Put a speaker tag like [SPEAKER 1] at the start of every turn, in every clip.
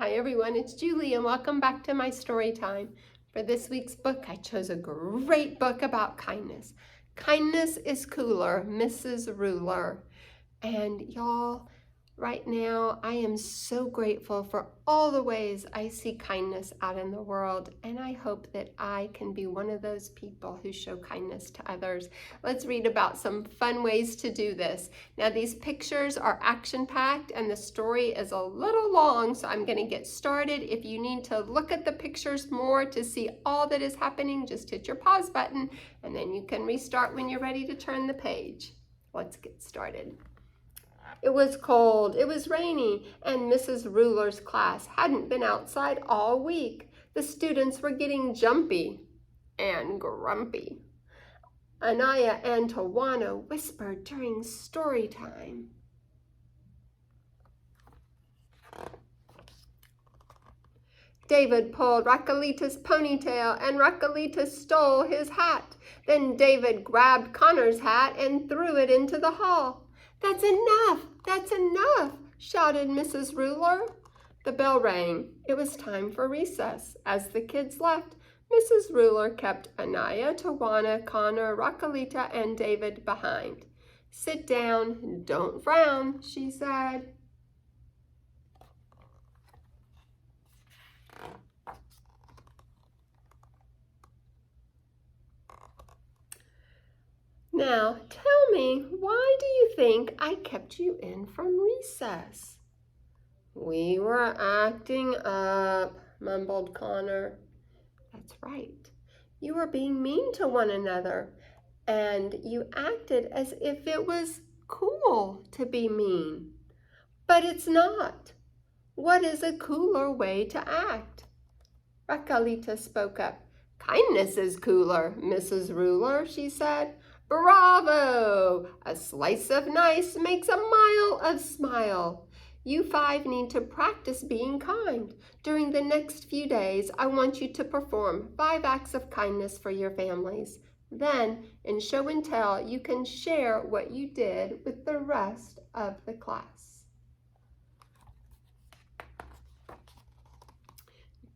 [SPEAKER 1] Hi everyone, it's Julie and welcome back to my story time. For this week's book, I chose a great book about kindness. Kindness is Cooler, Mrs. Ruler. And y'all, right now I am so grateful for all the ways I see kindness out in the world, and I hope that I can be one of those people who show kindness to others. Let's read about some fun ways to do this. Now these pictures are action-packed and the story is a little long, so I'm going to get started. If you need to look at the pictures more to see all that is happening, just hit your pause button and then you can restart when you're ready to turn the page. Let's get started. It was cold, it was rainy, and Mrs. Ruler's class hadn't been outside all week. The students were getting jumpy and grumpy. Anaya and Tawana whispered during story time. David pulled Raquelita's ponytail and Raquelita stole his hat. Then David grabbed Connor's hat and threw it into the hall. "That's enough! That's enough!" shouted Mrs. Ruler. The bell rang. It was time for recess. As the kids left, Mrs. Ruler kept Anaya, Tawana, Connor, Raquelita, and David behind. "Sit down, don't frown," she said. "Now, tell me, why do you think I kept you in from recess?" "We were acting up," mumbled Connor. "That's right. You were being mean to one another, and you acted as if it was cool to be mean. But it's not. What is a cooler way to act?" Raquelita spoke up. "Kindness is cooler, Mrs. Ruler," she said. "Bravo! A slice of nice makes a mile of smile. You 5 need to practice being kind. During the next few days, I want you to perform 5 acts of kindness for your families. Then, in show and tell, you can share what you did with the rest of the class."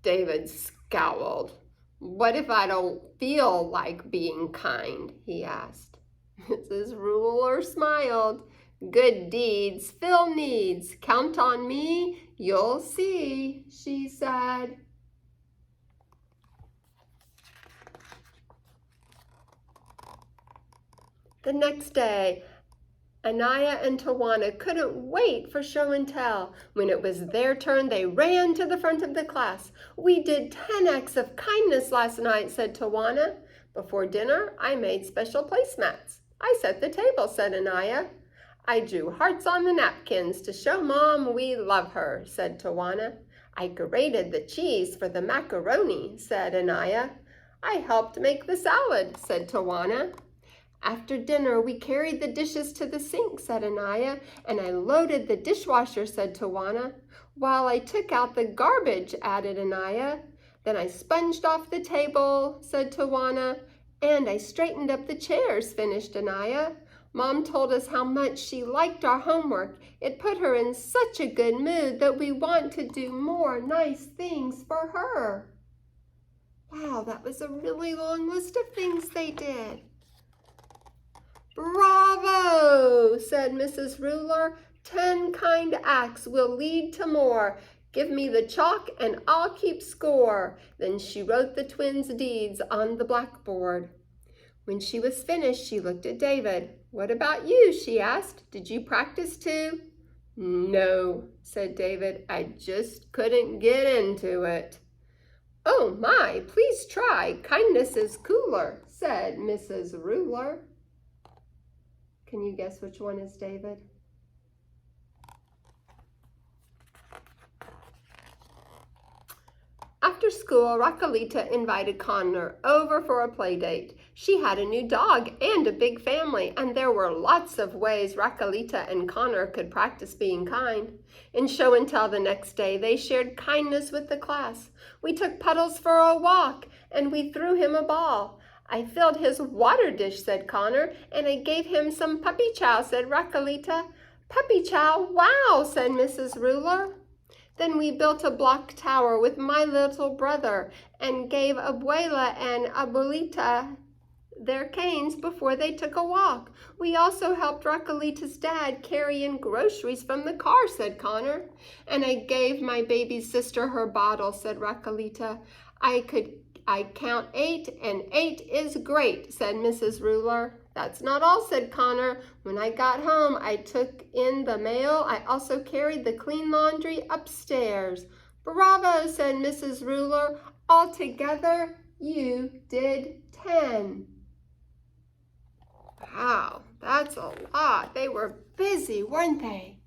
[SPEAKER 1] David scowled. "What if I don't feel like being kind?" he asked. Mrs. Ruler smiled. "Good deeds fill needs. Count on me, you'll see," she said. The next day, Anaya and Tawana couldn't wait for show and tell. When it was their turn, they ran to the front of the class. "We did 10 acts of kindness last night," said Tawana. "Before dinner, I made special placemats. I set the table," said Anaya. "I drew hearts on the napkins to show Mom we love her," said Tawana. "I grated the cheese for the macaroni," said Anaya. "I helped make the salad," said Tawana. "After dinner, we carried the dishes to the sink," said Anaya, "and I loaded the dishwasher," said Tawana. "While I took out the garbage," added Anaya. "Then I sponged off the table," said Tawana. "And I straightened up the chairs," finished Anaya. "Mom told us how much she liked our homework. It put her in such a good mood that we want to do more nice things for her." Wow, that was a really long list of things they did. "Bravo!" said Mrs. Ruler. 10 kind acts will lead to more. Give me the chalk and I'll keep score." Then she wrote the twins' deeds on the blackboard. When she was finished, she looked at David. "What about you?" she asked. "Did you practice too?" "No," said David. "I just couldn't get into it." "Oh my, please try. Kindness is cooler," said Mrs. Ruler. Can you guess which one is David? After school, Raquelita invited Connor over for a play date. She had a new dog and a big family, and there were lots of ways Raquelita and Connor could practice being kind. In show and tell the next day, they shared kindness with the class. "We took Puddles for a walk, and we threw him a ball. I filled his water dish," said Connor, "and I gave him some puppy chow," said Raquelita. "Puppy chow, wow," said Mrs. Ruler. Then we built a block tower with my little brother and gave Abuela and Abuelita their canes before they took a walk. We also helped Raquelita's dad carry in groceries from the car, said Connor. And I gave my baby sister her bottle, said Raquelita. I count 8, and 8 is great, said Mrs. Ruler. That's not all, said Connor. When I got home, I took in the mail. I also carried the clean laundry upstairs. Bravo, said Mrs. Ruler. Altogether, you did 10. Wow, that's a lot. They were busy, weren't they?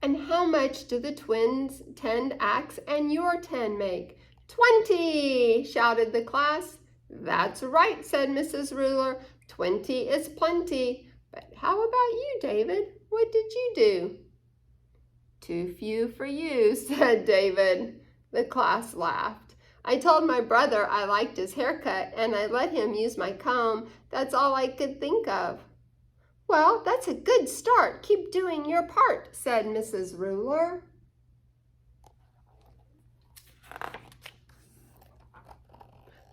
[SPEAKER 1] And how much do the twins' 10 acts and your 10 make? 20, shouted the class. That's right, said Mrs. Ruler. 20 is plenty. But how about you, David? What did you do? Too few for you, said David. The class laughed. I told my brother I liked his haircut, and I let him use my comb. That's all I could think of. Well, that's a good start. Keep doing your part, said Mrs. Ruler.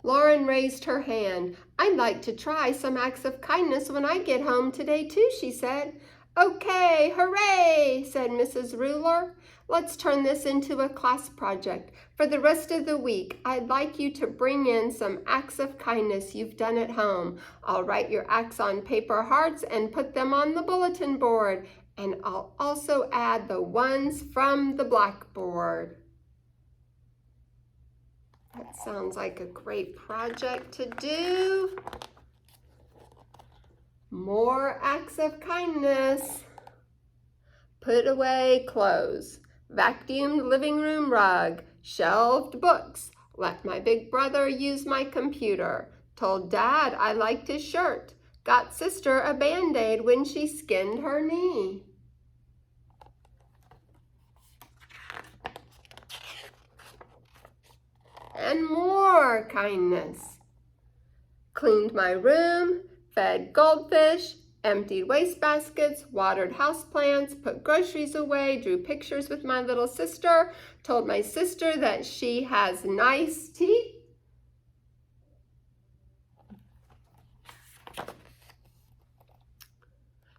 [SPEAKER 1] Lauren raised her hand. I'd like to try some acts of kindness when I get home today, too, she said. Okay, hooray, said Mrs. Ruler. Let's turn this into a class project. For the rest of the week, I'd like you to bring in some acts of kindness you've done at home. I'll write your acts on paper hearts and put them on the bulletin board. And I'll also add the ones from the blackboard. That sounds like a great project to do. More acts of kindness. Put away clothes. Vacuumed living room rug. Shelved books. Let my big brother use my computer. Told Dad I liked his shirt. Got sister a Band-Aid when she skinned her knee. And more kindness. Cleaned my room, fed goldfish, emptied wastebaskets, watered houseplants, put groceries away, drew pictures with my little sister, told my sister that she has nice teeth.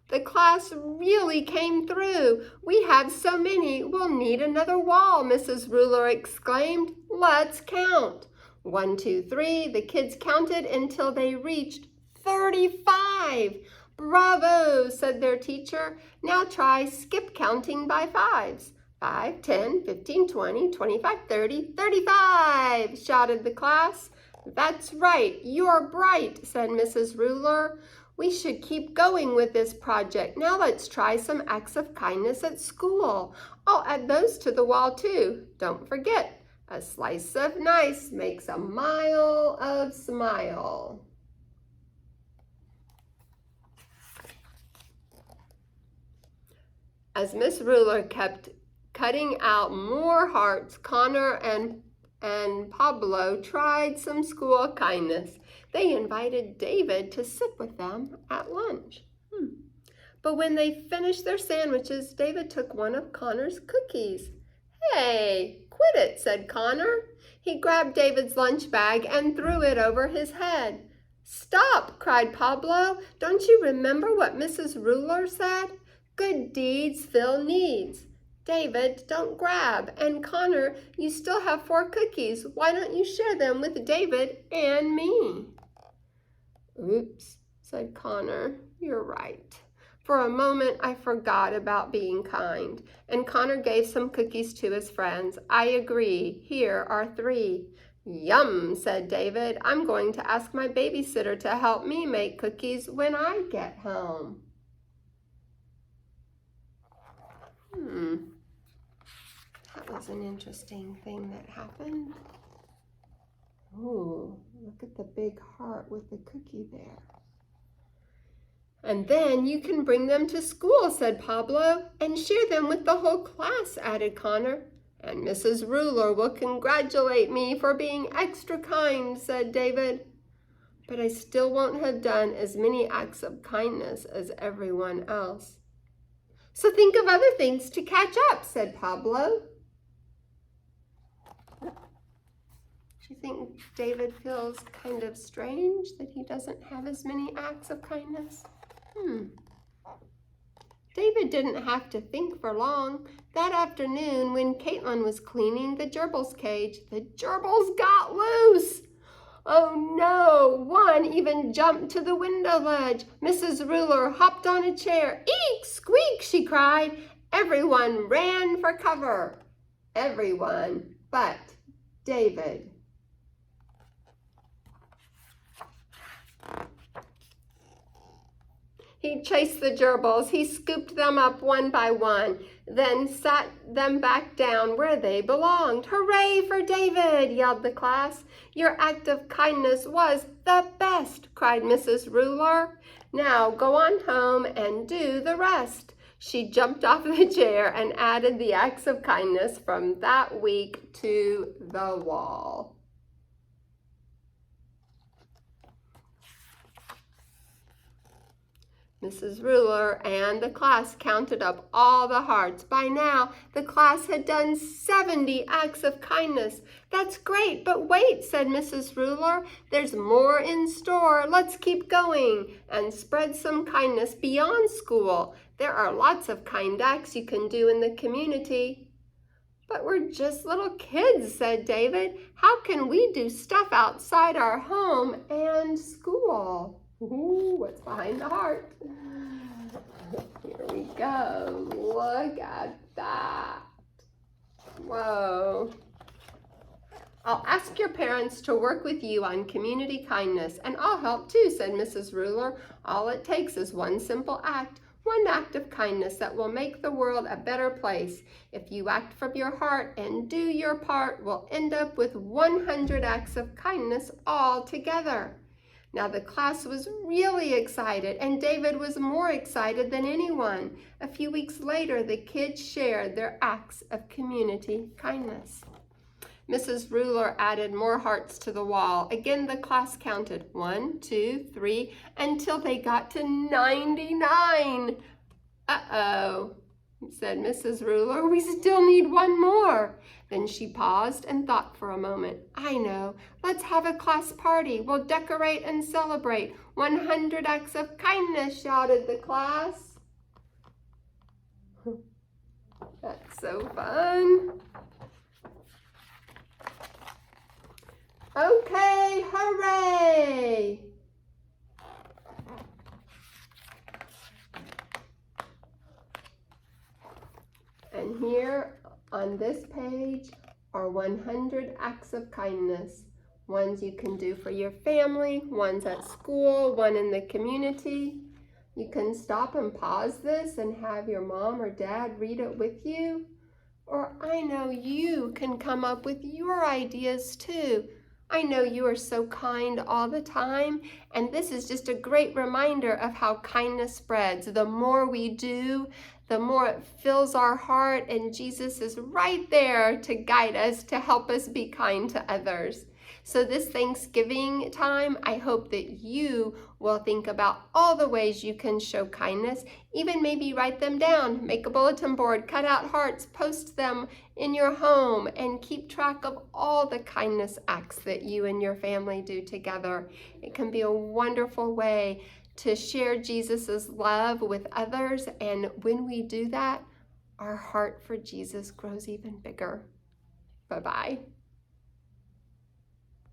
[SPEAKER 1] The class really came through. We have so many, we'll need another wall, Mrs. Ruler exclaimed. Let's count. 1, 2, 3. The kids counted until they reached 35. Bravo, said their teacher. Now try skip counting by fives. 5, 10, 15, 20, 25, 30, 35, shouted the class. That's right, you're bright, said Mrs. Ruler. We should keep going with this project. Now let's try some acts of kindness at school. I'll add those to the wall too. Don't forget, a slice of nice makes a mile of smile. As Miss Ruler kept cutting out more hearts, Connor and Pablo tried some school kindness. They invited David to sit with them at lunch. But when they finished their sandwiches, David took one of Connor's cookies. Hey, quit it, said Connor. He grabbed David's lunch bag and threw it over his head. Stop, cried Pablo. Don't you remember what Mrs. Ruler said? Good deeds fill needs. David, don't grab. And Connor, you still have 4 cookies. Why don't you share them with David and me? Oops, said Connor. You're right. For a moment, I forgot about being kind. And Connor gave some cookies to his friends. I agree. Here are 3. Yum, said David. I'm going to ask my babysitter to help me make cookies when I get home. That was an interesting thing that happened. Ooh, look at the big heart with the cookie there. And then you can bring them to school, said Pablo, and share them with the whole class, added Connor. And Mrs. Ruler will congratulate me for being extra kind, said David. But I still won't have done as many acts of kindness as everyone else. So think of other things to catch up, said Pablo. Do you think David feels kind of strange that he doesn't have as many acts of kindness? David didn't have to think for long. That afternoon, when Caitlin was cleaning the gerbil's cage, the gerbils got loose. Oh no, one even jumped to the window ledge. Mrs. Ruler hopped on a chair. Eek, squeak, she cried. Everyone ran for cover. Everyone but David. He chased the gerbils. He scooped them up one by one, then sat them back down where they belonged. Hooray for David, yelled the class. Your act of kindness was the best, cried Mrs. Ruler. Now go on home and do the rest. She jumped off the chair and added the acts of kindness from that week to the wall. Mrs. Ruler and the class counted up all the hearts. By now, the class had done 70 acts of kindness. That's great, but wait, said Mrs. Ruler. There's more in store. Let's keep going and spread some kindness beyond school. There are lots of kind acts you can do in the community. But we're just little kids, said David. How can we do stuff outside our home and school? Ooh, what's behind the heart? Here we go. Look at that. Whoa. I'll ask your parents to work with you on community kindness, and I'll help too, said Mrs. Ruler. All it takes is one simple act, one act of kindness that will make the world a better place. If you act from your heart and do your part, we'll end up with 100 acts of kindness all together. Now the class was really excited, and David was more excited than anyone. A few weeks later, the kids shared their acts of community kindness. Mrs. Ruler added more hearts to the wall. Again, the class counted 1, 2, 3, until they got to 99. Uh-oh, said Mrs. Ruler, we still need one more. Then she paused and thought for a moment. I know, let's have a class party. We'll decorate and celebrate. 100 acts of kindness, shouted the class. That's so fun. Okay, hooray! And here on this page are 100 acts of kindness. Ones you can do for your family, ones at school, one in the community. You can stop and pause this and have your mom or dad read it with you. Or I know you can come up with your ideas too. I know you are so kind all the time, and this is just a great reminder of how kindness spreads. The more we do, the more it fills our heart, and Jesus is right there to guide us, to help us be kind to others. So this Thanksgiving time, I hope that you will think about all the ways you can show kindness, even maybe write them down, make a bulletin board, cut out hearts, post them in your home, and keep track of all the kindness acts that you and your family do together. It can be a wonderful way to share Jesus's love with others, and when we do that, our heart for Jesus grows even bigger. Bye-bye.